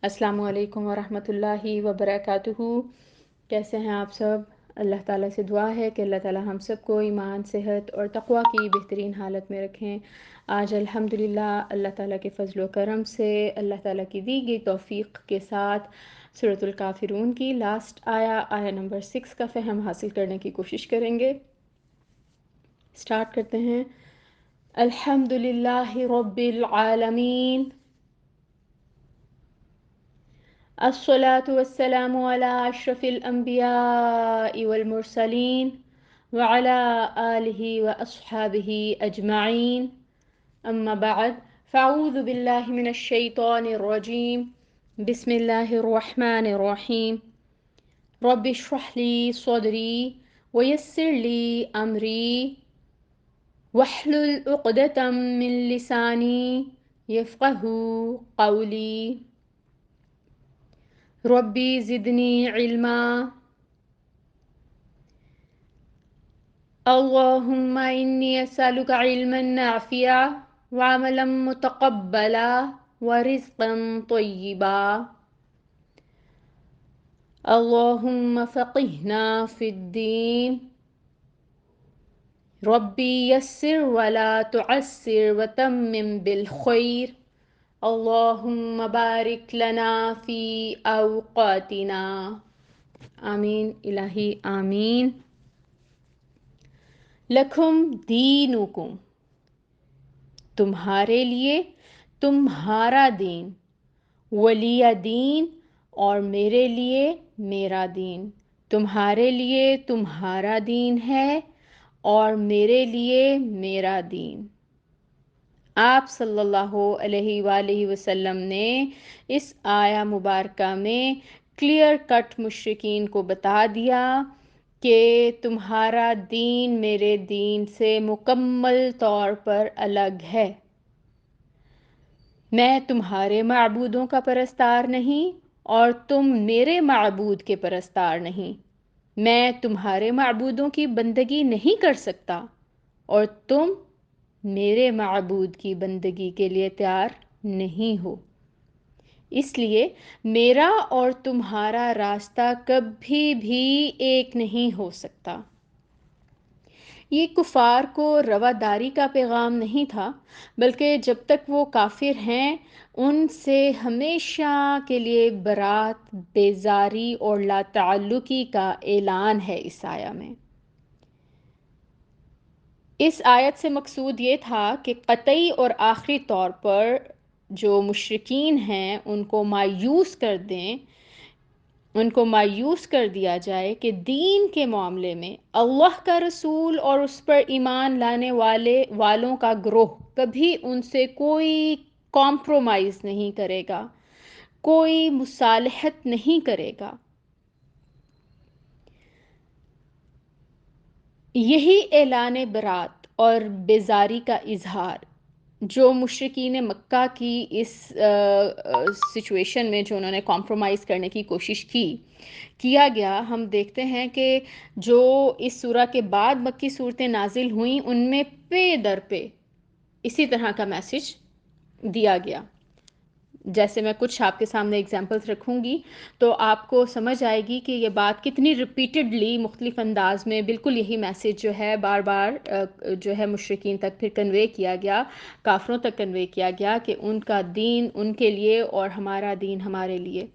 السلام علیکم ورحمۃ اللہ وبرکاتہ۔ کیسے ہیں آپ سب؟ اللہ تعالیٰ سے دعا ہے کہ اللہ تعالیٰ ہم سب کو ایمان، صحت اور تقوی کی بہترین حالت میں رکھیں۔ آج الحمدللہ اللہ تعالیٰ کے فضل و کرم سے، اللہ تعالیٰ کی دی گئی توفیق کے ساتھ سورۃ الکافرون کی لاسٹ آیا نمبر 6 کا فہم حاصل کرنے کی کوشش کریں گے۔ سٹارٹ کرتے ہیں۔ الحمدللہ رب العالمین، الصلاة والسلام على أشرف الأنبياء والمرسلين وعلى آله وأصحابه أجمعين، أما بعد، فأعوذ بالله من الشيطان الرجيم، بسم الله الرحمن الرحيم، رب اشرح لي صدري ويسر لي أمري واحلل عقدة من لساني يفقه قولي، ربی زدنی علما، اللہم انی اسألک علما نافعا وعملا متقبلا ورزقا طیبا، اللہم فقہنا فی الدین، ربی یسر ولا تعسر وتمم بالخیر، اللہم بارک لنا فی اوقاتنا، آمین الہی آمین۔ لکھم دینکم، تمہارے لیے تمہارا دین، ولی دین، اور میرے لیے میرا دین۔ تمہارے لیے تمہارا دین ہے اور میرے لیے میرا دین۔ آپ صلی اللہ علیہ وآلہ وسلم نے اس آیہ مبارکہ میں کلیئر کٹ مشرکین کو بتا دیا کہ تمہارا دین میرے دین سے مکمل طور پر الگ ہے۔ میں تمہارے معبودوں کا پرستار نہیں اور تم میرے معبود کے پرستار نہیں۔ میں تمہارے معبودوں کی بندگی نہیں کر سکتا اور تم میرے معبود کی بندگی کے لیے تیار نہیں ہو، اس لیے میرا اور تمہارا راستہ کبھی بھی ایک نہیں ہو سکتا۔ یہ کفار کو رواداری کا پیغام نہیں تھا، بلکہ جب تک وہ کافر ہیں ان سے ہمیشہ کے لیے برات، بیزاری اور لا تعلقی کا اعلان ہے اس آیہ میں۔ اس آیت سے مقصود یہ تھا کہ قطعی اور آخری طور پر جو مشرکین ہیں ان کو مایوس کر دیں، ان کو مایوس کر دیا جائے کہ دین کے معاملے میں اللہ کا رسول اور اس پر ایمان لانے والوں کا گروہ کبھی ان سے کوئی کمپرومائز نہیں کرے گا، کوئی مصالحت نہیں کرے گا۔ یہی اعلان برات اور بیزاری کا اظہار جو مشرکین مکہ کی اس سچویشن میں جو انہوں نے کمپرومائز کرنے کی کوشش کیا گیا، ہم دیکھتے ہیں کہ جو اس سورہ کے بعد مکی صورتیں نازل ہوئیں ان میں پے در پہ اسی طرح کا میسج دیا گیا۔ جیسے میں کچھ آپ کے سامنے ایگزامپلس رکھوں گی تو آپ کو سمجھ آئے گی کہ یہ بات کتنی ریپیٹڈلی مختلف انداز میں بالکل یہی میسج جو ہے بار بار جو ہے مشرکین تک پھر کنوے کیا گیا، کافروں تک کنوے کیا گیا کہ ان کا دین ان کے لیے اور ہمارا دین ہمارے لیے۔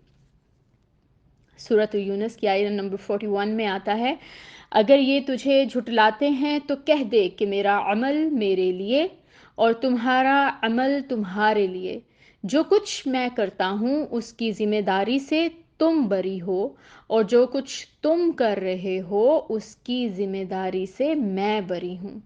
سورۃ یونس کی آیت نمبر 41 میں آتا ہے، اگر یہ تجھے جھٹلاتے ہیں تو کہہ دے کہ میرا عمل میرے لیے اور تمہارا عمل تمہارے لیے، جو کچھ میں کرتا ہوں اس کی ذمہ داری سے تم بری ہو اور جو کچھ تم کر رہے ہو اس کی ذمہ داری سے میں بری ہوں۔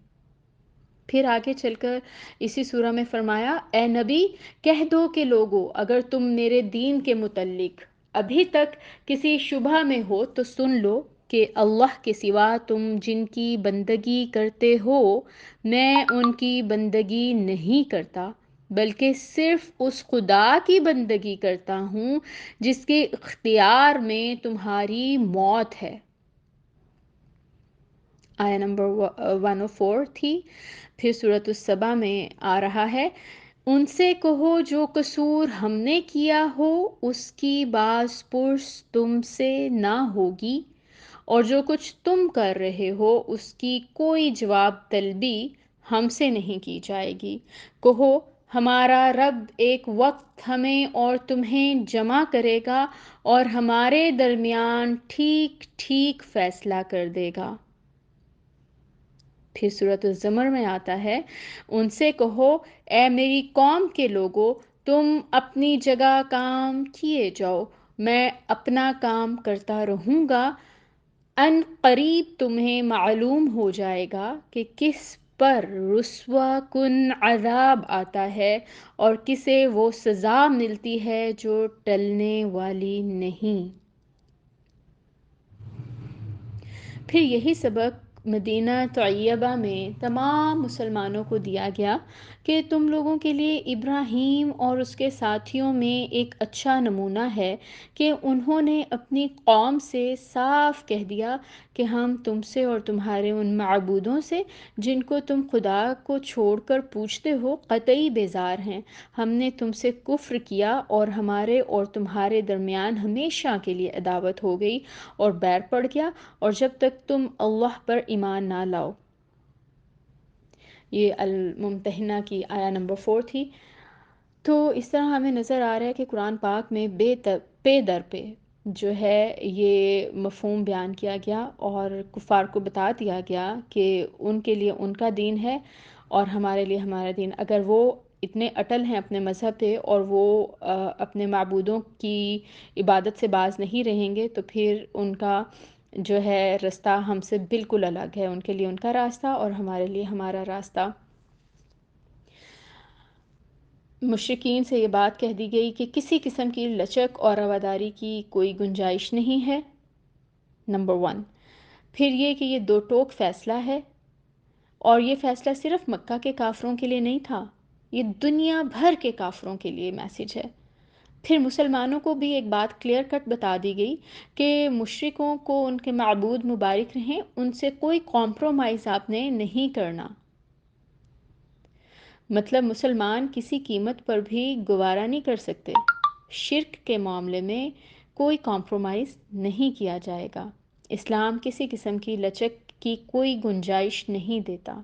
پھر آگے چل کر اسی سورہ میں فرمایا، اے نبی کہہ دو کہ لوگو اگر تم میرے دین کے متعلق ابھی تک کسی شبہ میں ہو تو سن لو کہ اللہ کے سوا تم جن کی بندگی کرتے ہو میں ان کی بندگی نہیں کرتا، بلکہ صرف اس خدا کی بندگی کرتا ہوں جس کے اختیار میں تمہاری موت ہے۔ آیہ نمبر 104 تھی۔ پھر سورۃ السبا میں آ رہا ہے، ان سے کہو جو قصور ہم نے کیا ہو اس کی باز پرس تم سے نہ ہوگی، اور جو کچھ تم کر رہے ہو اس کی کوئی جواب طلبی ہم سے نہیں کی جائے گی۔ کہو ہمارا رب ایک وقت ہمیں اور تمہیں جمع کرے گا اور ہمارے درمیان ٹھیک ٹھیک فیصلہ کر دے گا۔ پھر سورۃ الزمر میں آتا ہے، ان سے کہو اے میری قوم کے لوگو، تم اپنی جگہ کام کیے جاؤ، میں اپنا کام کرتا رہوں گا، ان قریب تمہیں معلوم ہو جائے گا کہ کس پر رسوا کن عذاب آتا ہے اور کسے وہ سزا ملتی ہے جو ٹلنے والی نہیں۔ پھر یہی سبق مدینہ طیبہ میں تمام مسلمانوں کو دیا گیا کہ تم لوگوں کے لیے ابراہیم اور اس کے ساتھیوں میں ایک اچھا نمونہ ہے کہ انہوں نے اپنی قوم سے صاف کہہ دیا کہ ہم تم سے اور تمہارے ان معبودوں سے جن کو تم خدا کو چھوڑ کر پوجتے ہو قطعی بیزار ہیں۔ ہم نے تم سے کفر کیا اور ہمارے اور تمہارے درمیان ہمیشہ کے لیے عداوت ہو گئی اور بیر پڑ گیا، اور جب تک تم اللہ پر ایمان نہ لاؤ۔ یہ الممتحنہ کی آیا نمبر 4 تھی۔ تو اس طرح ہمیں نظر آ رہا ہے کہ قرآن پاک میں پے در پہ جو ہے یہ مفہوم بیان کیا گیا اور کفار کو بتا دیا گیا کہ ان کے لیے ان کا دین ہے اور ہمارے لیے ہمارا دین۔ اگر وہ اتنے اٹل ہیں اپنے مذہب پہ اور وہ اپنے معبودوں کی عبادت سے باز نہیں رہیں گے تو پھر ان کا جو ہے راستہ ہم سے بالکل الگ ہے، ان کے لیے ان کا راستہ اور ہمارے لیے ہمارا راستہ۔ مشرکین سے یہ بات کہہ دی گئی کہ کسی قسم کی لچک اور رواداری کی کوئی گنجائش نہیں ہے، نمبر 1۔ پھر یہ کہ یہ دو ٹوک فیصلہ ہے، اور یہ فیصلہ صرف مکہ کے کافروں کے لیے نہیں تھا، یہ دنیا بھر کے کافروں کے لیے میسیج ہے۔ پھر مسلمانوں کو بھی ایک بات کلیئر کٹ بتا دی گئی کہ مشرکوں کو ان کے معبود مبارک رہیں، ان سے کوئی کمپرومائز آپ نے نہیں کرنا۔ مطلب مسلمان کسی قیمت پر بھی گوارا نہیں کر سکتے، شرک کے معاملے میں کوئی کمپرومائز نہیں کیا جائے گا، اسلام کسی قسم کی لچک کی کوئی گنجائش نہیں دیتا۔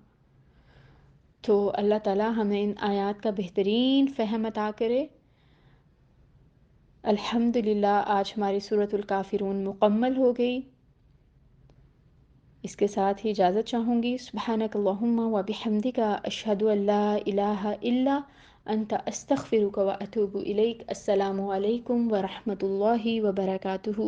تو اللہ تعالیٰ ہمیں ان آیات کا بہترین فہم عطا کرے۔ الحمدللہ آج ہماری سورۃ الکافرون مکمل ہو گئی۔ اس کے ساتھ ہی اجازت چاہوں گی۔ سبحانک اللہم و بحمدک، اشہد ان لا الہ الا انت، استغفرک و اتوب الیک۔ السلام علیکم ورحمۃ اللہ وبرکاتہ۔